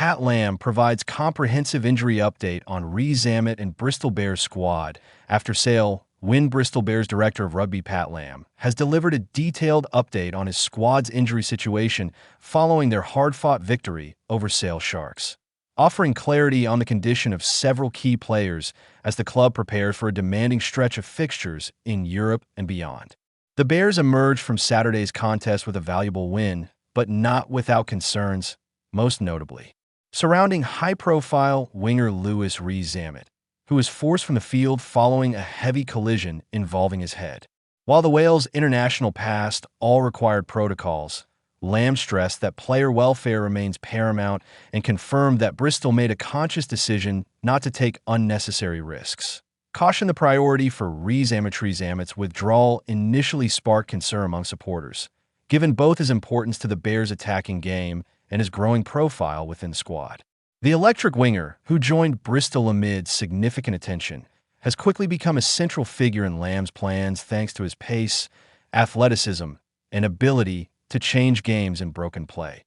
Pat Lam provides comprehensive injury update on Rees-Zammit and Bristol Bears squad. After sale, Bristol Bears Director of Rugby Pat Lam has delivered a detailed update on his squad's injury situation following their hard-fought victory over Sale Sharks, offering clarity on the condition of several key players as the club prepares for a demanding stretch of fixtures in Europe and beyond. The Bears emerged from Saturday's contest with a valuable win, but not without concerns, most notably surrounding high-profile winger Louis Rees-Zammit, who was forced from the field following a heavy collision involving his head. While the Wales international passed all required protocols, Lam stressed that player welfare remains paramount and confirmed that Bristol made a conscious decision not to take unnecessary risks. Caution: the priority for Rees-Zammit's withdrawal initially sparked concern among supporters, given both his importance to the Bears' attacking game and his growing profile within the squad. The electric winger, who joined Bristol amid significant attention, has quickly become a central figure in Lam's plans thanks to his pace, athleticism, and ability to change games in broken play.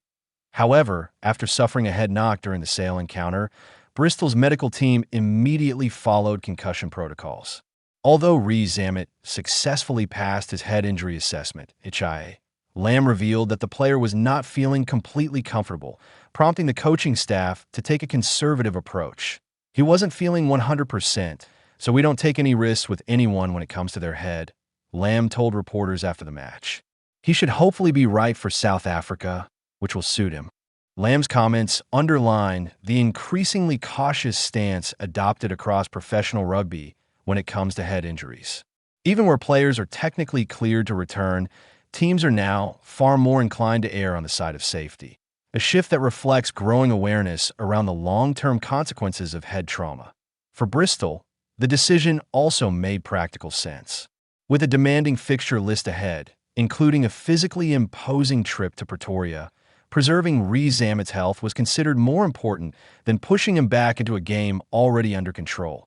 However, after suffering a head knock during the Sale encounter, Bristol's medical team immediately followed concussion protocols. Although Rees-Zammit successfully passed his head injury assessment, HIA, Lam revealed that the player was not feeling completely comfortable, prompting the coaching staff to take a conservative approach. He wasn't feeling 100%, so we don't take any risks with anyone when it comes to their head, Lam told reporters after the match. He should hopefully be right for South Africa, which will suit him. Lam's comments underline the increasingly cautious stance adopted across professional rugby when it comes to head injuries. Even where players are technically cleared to return, teams are now far more inclined to err on the side of safety, a shift that reflects growing awareness around the long-term consequences of head trauma. For Bristol, the decision also made practical sense. With a demanding fixture list ahead, including a physically imposing trip to Pretoria, preserving Rees-Zammit's health was considered more important than pushing him back into a game already under control.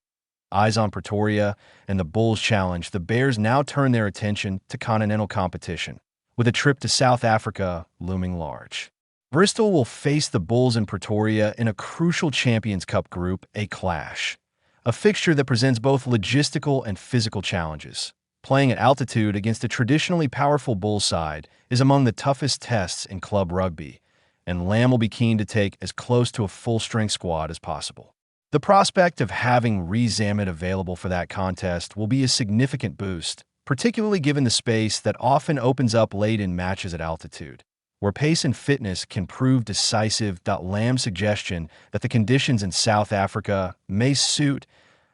Eyes on Pretoria and the Bulls challenge, the Bears now turn their attention to continental competition, with a trip to South Africa looming large. Bristol will face the Bulls in Pretoria in a crucial Champions Cup group, a clash, a fixture that presents both logistical and physical challenges. Playing at altitude against a traditionally powerful Bulls side is among the toughest tests in club rugby, and Lam will be keen to take as close to a full-strength squad as possible. The prospect of having Rees-Zammit available for that contest will be a significant boost, particularly given the space that often opens up late in matches at altitude, where pace and fitness can prove decisive. Lam's suggestion that the conditions in South Africa may suit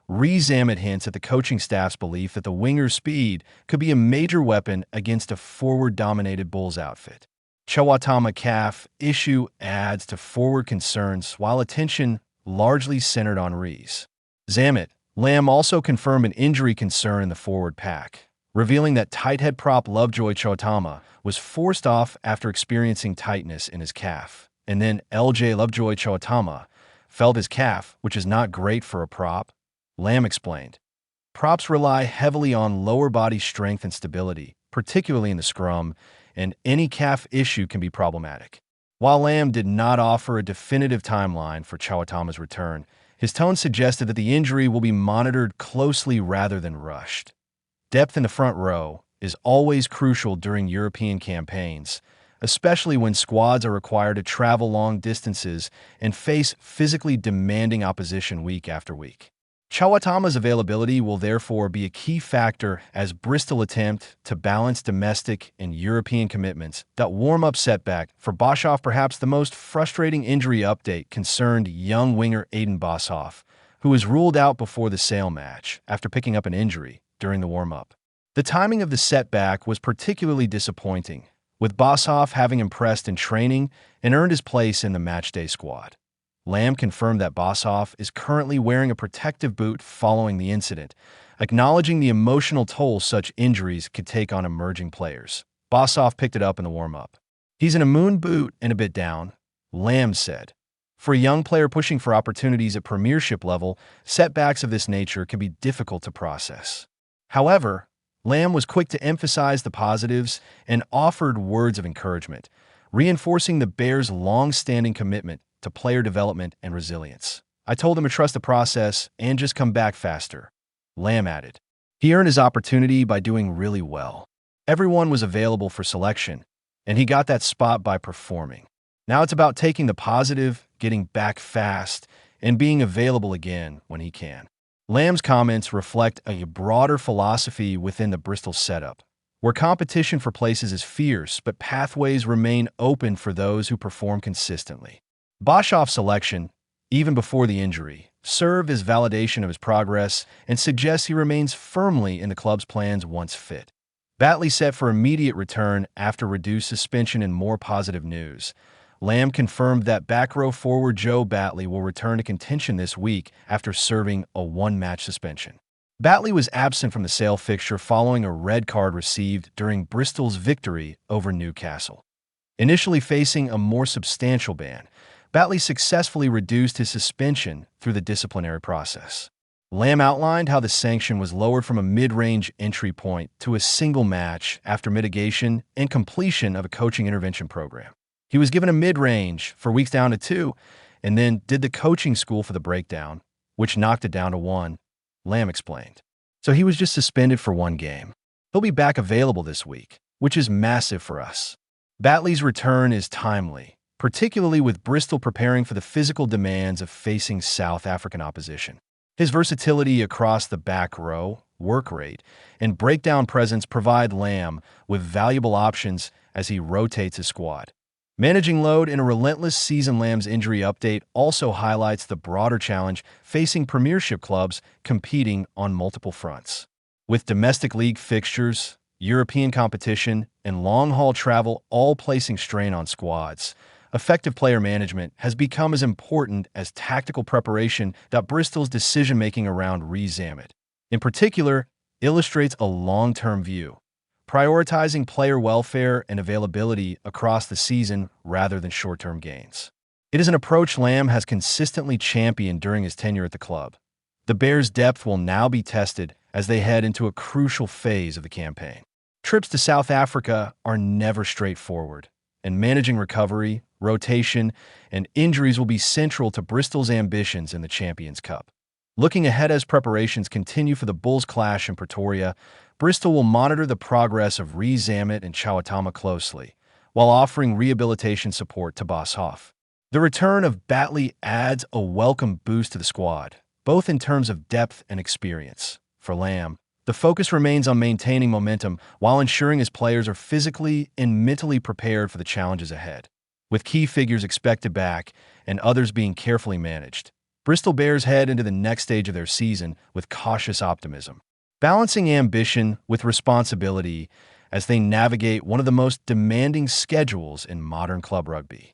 Rees-Zammit hints at the coaching staff's belief that the winger's speed could be a major weapon against a forward-dominated Bulls outfit. Chawatama calf issue adds to forward concerns, while attention largely centered on Rees-Zammit. Lam also confirmed an injury concern in the forward pack, revealing that tight head prop Lovejoy Chawatama was forced off after experiencing tightness in his calf, and then Lovejoy Chawatama felt his calf, which is not great for a prop, Lam explained. Props rely heavily on lower body strength and stability, particularly in the scrum, and any calf issue can be problematic. While Lam did not offer a definitive timeline for Chawatama's return, his tone suggested that the injury will be monitored closely rather than rushed. Depth in the front row is always crucial during European campaigns, especially when squads are required to travel long distances and face physically demanding opposition week after week. Chawatama's availability will therefore be a key factor as Bristol attempt to balance domestic and European commitments. That warm-up setback for Boshoff. Perhaps the most frustrating injury update concerned young winger Aidan Boshoff, who was ruled out before the Sale match after picking up an injury during the warm-up. The timing of the setback was particularly disappointing, with Boshoff having impressed in training and earned his place in the matchday squad. Lam confirmed that Boshoff is currently wearing a protective boot following the incident, acknowledging the emotional toll such injuries could take on emerging players. Boshoff picked it up in the warm-up. He's in a moon boot and a bit down, Lam said. For a young player pushing for opportunities at Premiership level, setbacks of this nature can be difficult to process. However, Lam was quick to emphasize the positives and offered words of encouragement, reinforcing the Bears' long-standing commitment to player development and resilience. I told him to trust the process and just come back faster, Lam added. He earned his opportunity by doing really well. Everyone was available for selection, and he got that spot by performing. Now it's about taking the positive, getting back fast, and being available again when he can. Lam's comments reflect a broader philosophy within the Bristol setup, where competition for places is fierce, but pathways remain open for those who perform consistently. Boshoff's selection, even before the injury, served as validation of his progress and suggests he remains firmly in the club's plans once fit. Batley set for immediate return after reduced suspension and more positive news. Lam confirmed that back row forward Joe Batley will return to contention this week after serving a one-match suspension. Batley was absent from the Sale fixture following a red card received during Bristol's victory over Newcastle. Initially facing a more substantial ban, Batley successfully reduced his suspension through the disciplinary process. Lam outlined how the sanction was lowered from a mid-range entry point to a single match after mitigation and completion of a coaching intervention program. He was given a mid-range for weeks down to 2, and then did the coaching school for the breakdown, which knocked it down to 1, Lam explained. So he was just suspended for 1 game. He'll be back available this week, which is massive for us. Batley's return is timely, particularly with Bristol preparing for the physical demands of facing South African opposition. His versatility across the back row, work rate, and breakdown presence provide Lam with valuable options as he rotates his squad. Managing load in a relentless season. Lam's injury update also highlights the broader challenge facing Premiership clubs competing on multiple fronts. With domestic league fixtures, European competition, and long-haul travel all placing strain on squads, effective player management has become as important as tactical preparation. Bristol's decision-making around Rees-Zammit, in particular, illustrates a long-term view, prioritizing player welfare and availability across the season rather than short-term gains. It is an approach Lam has consistently championed during his tenure at the club. The Bears' depth will now be tested as they head into a crucial phase of the campaign. Trips to South Africa are never straightforward, and managing recovery, rotation, and injuries will be central to Bristol's ambitions in the Champions Cup. Looking ahead as preparations continue for the Bulls' clash in Pretoria, Bristol will monitor the progress of Rees-Zammit and Chawatama closely, while offering rehabilitation support to Boshoff. The return of Batley adds a welcome boost to the squad, both in terms of depth and experience. For Lam, the focus remains on maintaining momentum while ensuring his players are physically and mentally prepared for the challenges ahead. With key figures expected back and others being carefully managed, Bristol Bears head into the next stage of their season with cautious optimism, balancing ambition with responsibility as they navigate one of the most demanding schedules in modern club rugby.